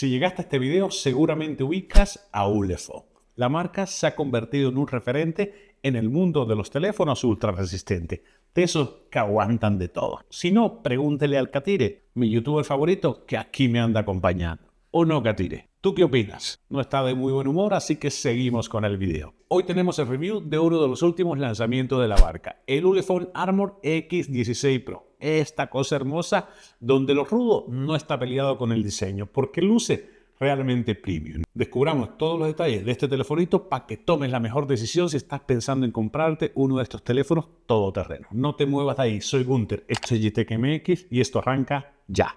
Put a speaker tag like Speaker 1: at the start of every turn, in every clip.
Speaker 1: Si llegaste a este video, seguramente ubicas a Ulefone. La marca se ha convertido en un referente en el mundo de los teléfonos ultra resistentes, de esos que aguantan de todo. Si no, pregúntele al Catire, mi youtuber favorito, que aquí me anda acompañando. ¿O no, Catire? ¿Tú qué opinas? No está de muy buen humor, así que seguimos con el video. Hoy tenemos el review de uno de los últimos lanzamientos de la marca, el Ulefone Armor X16 Pro. Esta cosa hermosa donde lo rudo no está peleado con el diseño, porque luce realmente premium. Descubramos todos los detalles de este telefonito para que tomes la mejor decisión si estás pensando en comprarte uno de estos teléfonos todoterreno. No te muevas de ahí, soy Gunter, esto es GTEC MX y esto arranca ya.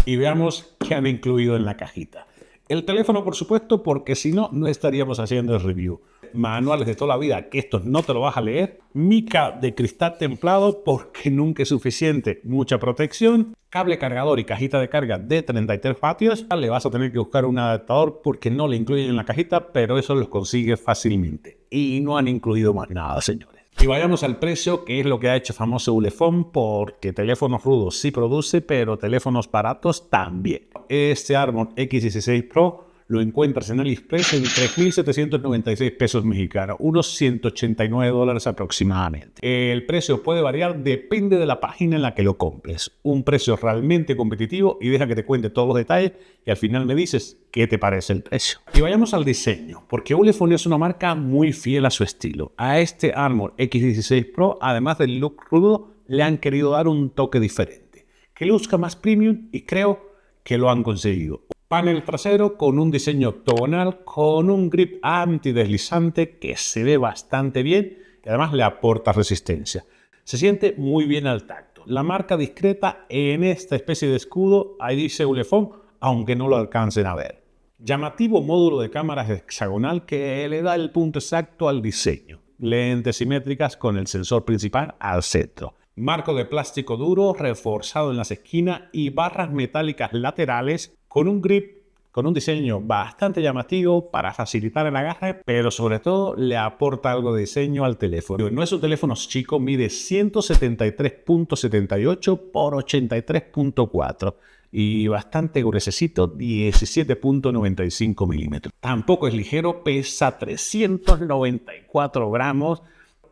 Speaker 1: Y veamos qué han incluido en la cajita. El teléfono, por supuesto, porque si no, no estaríamos haciendo el review. Manuales de toda la vida, que estos no te lo vas a leer. Mica de cristal templado, porque nunca es suficiente. Mucha protección. Cable cargador y cajita de carga de 33 vatios. Le vas a tener que buscar un adaptador porque no le incluyen en la cajita, pero eso los consigues fácilmente. Y no han incluido más nada, señores. Y vayamos al precio, que es lo que ha hecho famoso Ulefone, porque teléfonos rudos sí produce, pero teléfonos baratos también. Este Armor X16 Pro lo encuentras en AliExpress en 3.796 pesos mexicanos, unos 189 dólares aproximadamente. El precio puede variar, depende de la página en la que lo compres. Un precio realmente competitivo y deja que te cuente todos los detalles y al final me dices qué te parece el precio. Y vayamos al diseño, porque Ulefone es una marca muy fiel a su estilo. A este Armor X16 Pro, además del look rudo, le han querido dar un toque diferente, que luzca más premium y creo que lo han conseguido. Panel trasero con un diseño octogonal, con un grip antideslizante que se ve bastante bien y además le aporta resistencia. Se siente muy bien al tacto. La marca discreta en esta especie de escudo, ahí dice Ulefone, aunque no lo alcancen a ver. Llamativo módulo de cámaras hexagonal que le da el punto exacto al diseño. Lentes simétricas con el sensor principal al centro. Marco de plástico duro reforzado en las esquinas y barras metálicas laterales con un grip, con un diseño bastante llamativo para facilitar el agarre, pero sobre todo le aporta algo de diseño al teléfono. No es un teléfono chico, mide 173.78 por 83.4 y bastante gruesecito, 17.95 milímetros. Tampoco es ligero, pesa 394 gramos.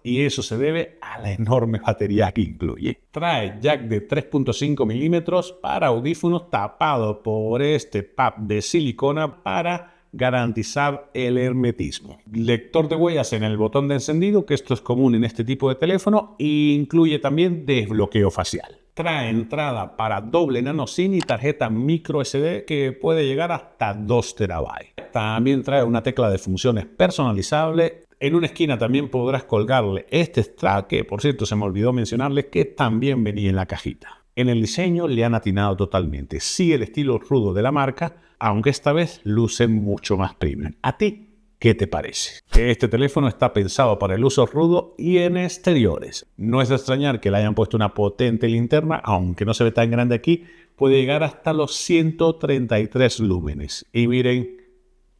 Speaker 1: Y eso se debe a la enorme batería que incluye. Trae jack de 3.5 milímetros para audífonos tapado por este pad de silicona para garantizar el hermetismo. Lector de huellas en el botón de encendido, que esto es común en este tipo de teléfono, e incluye también desbloqueo facial. Trae entrada para doble nano SIM y tarjeta micro SD que puede llegar hasta 2 TB. También trae una tecla de funciones personalizable. En una esquina también podrás colgarle este strap, que por cierto se me olvidó mencionarles que también venía en la cajita. En el diseño le han atinado totalmente. Sigue el estilo rudo de la marca, aunque esta vez luce mucho más premium. ¿A ti qué te parece? Este teléfono está pensado para el uso rudo y en exteriores. No es de extrañar que le hayan puesto una potente linterna, aunque no se ve tan grande aquí, puede llegar hasta los 133 lúmenes. Y miren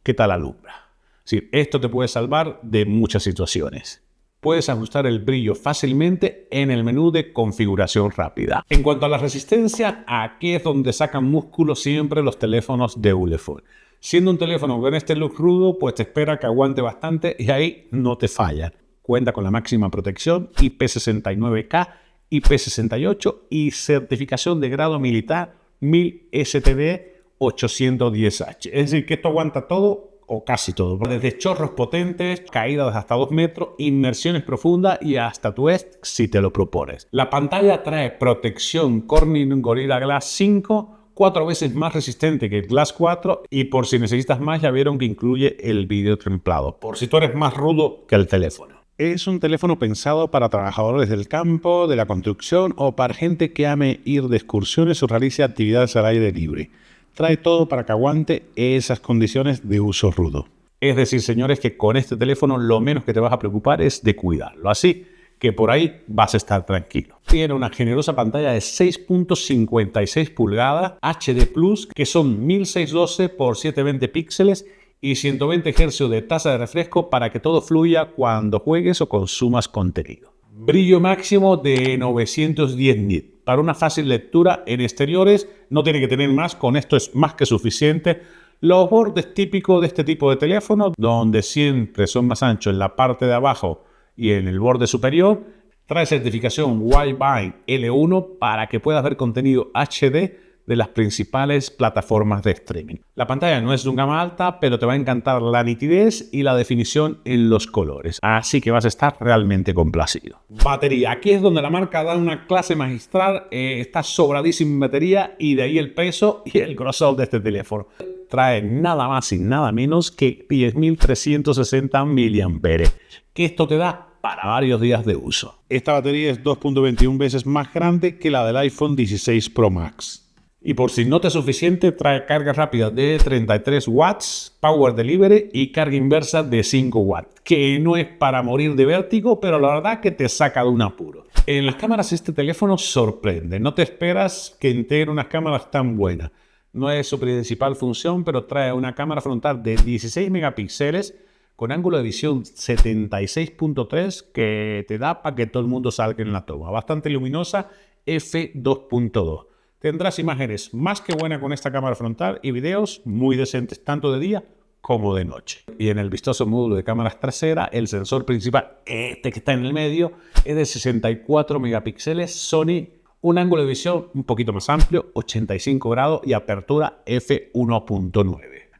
Speaker 1: qué tal alumbra. Sí, esto te puede salvar de muchas situaciones. Puedes ajustar el brillo fácilmente en el menú de configuración rápida. En cuanto a la resistencia, aquí es donde sacan músculo siempre los teléfonos de Ulefone. Siendo un teléfono con este look rudo, pues te espera que aguante bastante y ahí no te falla. Cuenta con la máxima protección IP69K, IP68 y certificación de grado militar 1000 STD 810H. Es decir, que esto aguanta todo o casi todo, desde chorros potentes, caídas de hasta 2 metros, inmersiones profundas y hasta Twist si te lo propones. La pantalla trae protección Corning Gorilla Glass 5, 4 veces más resistente que el Glass 4 y por si necesitas más ya vieron que incluye el vidrio templado, por si tú eres más rudo que el teléfono. Es un teléfono pensado para trabajadores del campo, de la construcción o para gente que ame ir de excursiones o realice actividades al aire libre. Trae todo para que aguante esas condiciones de uso rudo. Es decir, señores, que con este teléfono lo menos que te vas a preocupar es de cuidarlo. Así que por ahí vas a estar tranquilo. Tiene una generosa pantalla de 6.56 pulgadas HD+, que son 1612 x 720 píxeles y 120 Hz de tasa de refresco para que todo fluya cuando juegues o consumas contenido. Brillo máximo de 910 nits. Para una fácil lectura en exteriores, no tiene que tener más, con esto es más que suficiente. Los bordes típicos de este tipo de teléfono, donde siempre son más anchos en la parte de abajo y en el borde superior, trae certificación Wi-Fi L1 para que puedas ver contenido HD de las principales plataformas de streaming. La pantalla no es de una gama alta, pero te va a encantar la nitidez y la definición en los colores. Así que vas a estar realmente complacido. Batería. Aquí es donde la marca da una clase magistral. Está sobradísima en batería y de ahí el peso y el grosor de este teléfono. Trae nada más y nada menos que 10.360 mAh. Que esto te da para varios días de uso. Esta batería es 2.21 veces más grande que la del iPhone 16 Pro Max. Y por si no te es suficiente, trae carga rápida de 33 watts, power delivery y carga inversa de 5 watts, que no es para morir de vértigo, pero la verdad que te saca de un apuro. En las cámaras este teléfono sorprende, no te esperas que integre unas cámaras tan buenas. No es su principal función, pero trae una cámara frontal de 16 megapíxeles con ángulo de visión 76.3 que te da para que todo el mundo salga en la toma. Bastante luminosa, f2.2. Tendrás imágenes más que buenas con esta cámara frontal y videos muy decentes tanto de día como de noche. Y en el vistoso módulo de cámaras trasera, el sensor principal, este que está en el medio, es de 64 megapíxeles Sony, un ángulo de visión un poquito más amplio, 85 grados y apertura f1.9.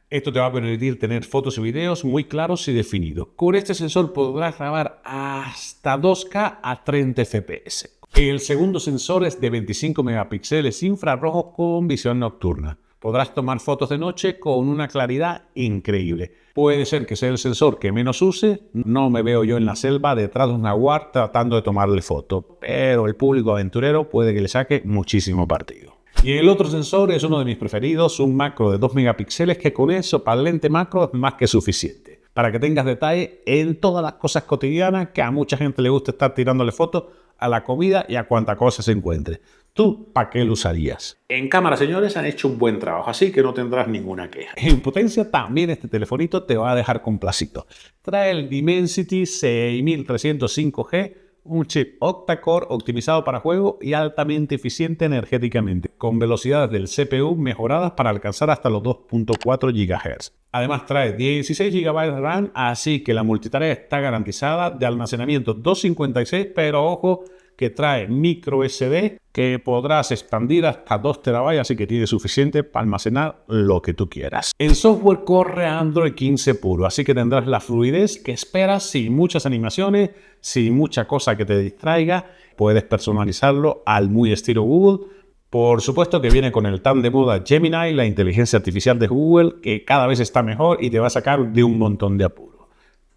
Speaker 1: Esto te va a permitir tener fotos y videos muy claros y definidos. Con este sensor podrás grabar hasta 2K a 30 FPS. El segundo sensor es de 25 megapíxeles infrarrojo con visión nocturna. Podrás tomar fotos de noche con una claridad increíble. Puede ser que sea el sensor que menos use. No me veo yo en la selva detrás de un jaguar tratando de tomarle foto. Pero el público aventurero puede que le saque muchísimo partido. Y el otro sensor es uno de mis preferidos, un macro de 2 megapíxeles que con eso para el lente macro es más que suficiente. Para que tengas detalle en todas las cosas cotidianas que a mucha gente le gusta estar tirándole fotos a la comida y a cuanta cosa se encuentre. ¿Tú para qué lo usarías? En cámara, señores, han hecho un buen trabajo, así que no tendrás ninguna queja. En potencia también este telefonito te va a dejar complacido. Trae el Dimensity 6305G, un chip octa-core optimizado para juego y altamente eficiente energéticamente, con velocidades del CPU mejoradas para alcanzar hasta los 2.4 GHz. Además trae 16 GB de RAM, así que la multitarea está garantizada, de almacenamiento 256, pero ojo que trae micro SD que podrás expandir hasta 2 TB, así que tiene suficiente para almacenar lo que tú quieras. En software corre Android 15 puro, así que tendrás la fluidez que esperas sin muchas animaciones, sin mucha cosa que te distraiga. Puedes personalizarlo al muy estilo Google. Por supuesto que viene con el tan de moda Gemini, la inteligencia artificial de Google, que cada vez está mejor y te va a sacar de un montón de apuros.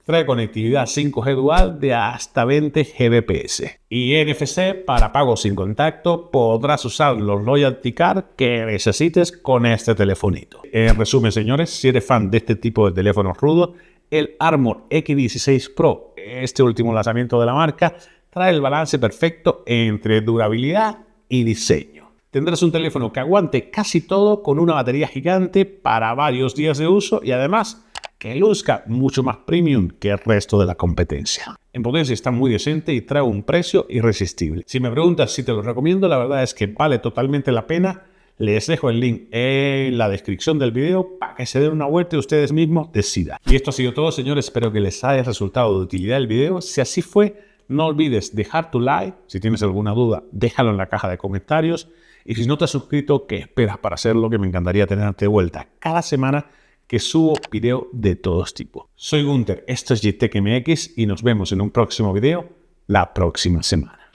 Speaker 1: Trae conectividad 5G dual de hasta 20 Gbps. Y NFC para pagos sin contacto. Podrás usar los Loyalty Card que necesites con este telefonito. En resumen, señores, si eres fan de este tipo de teléfonos rudos, el Armor X16 Pro, este último lanzamiento de la marca, trae el balance perfecto entre durabilidad y diseño. Tendrás un teléfono que aguante casi todo con una batería gigante para varios días de uso y además que luzca mucho más premium que el resto de la competencia. En potencia está muy decente y trae un precio irresistible. Si me preguntas si te lo recomiendo, la verdad es que vale totalmente la pena. Les dejo el link en la descripción del video para que se den una vuelta y ustedes mismos decidan. Y esto ha sido todo, señores. Espero que les haya resultado de utilidad el video. Si así fue, no olvides dejar tu like. Si tienes alguna duda, déjalo en la caja de comentarios. Y si no te has suscrito, ¿qué esperas para hacerlo? Que me encantaría tenerte de vuelta cada semana que subo video de todos tipos. Soy Gunter, esto es GTech MX y nos vemos en un próximo video la próxima semana.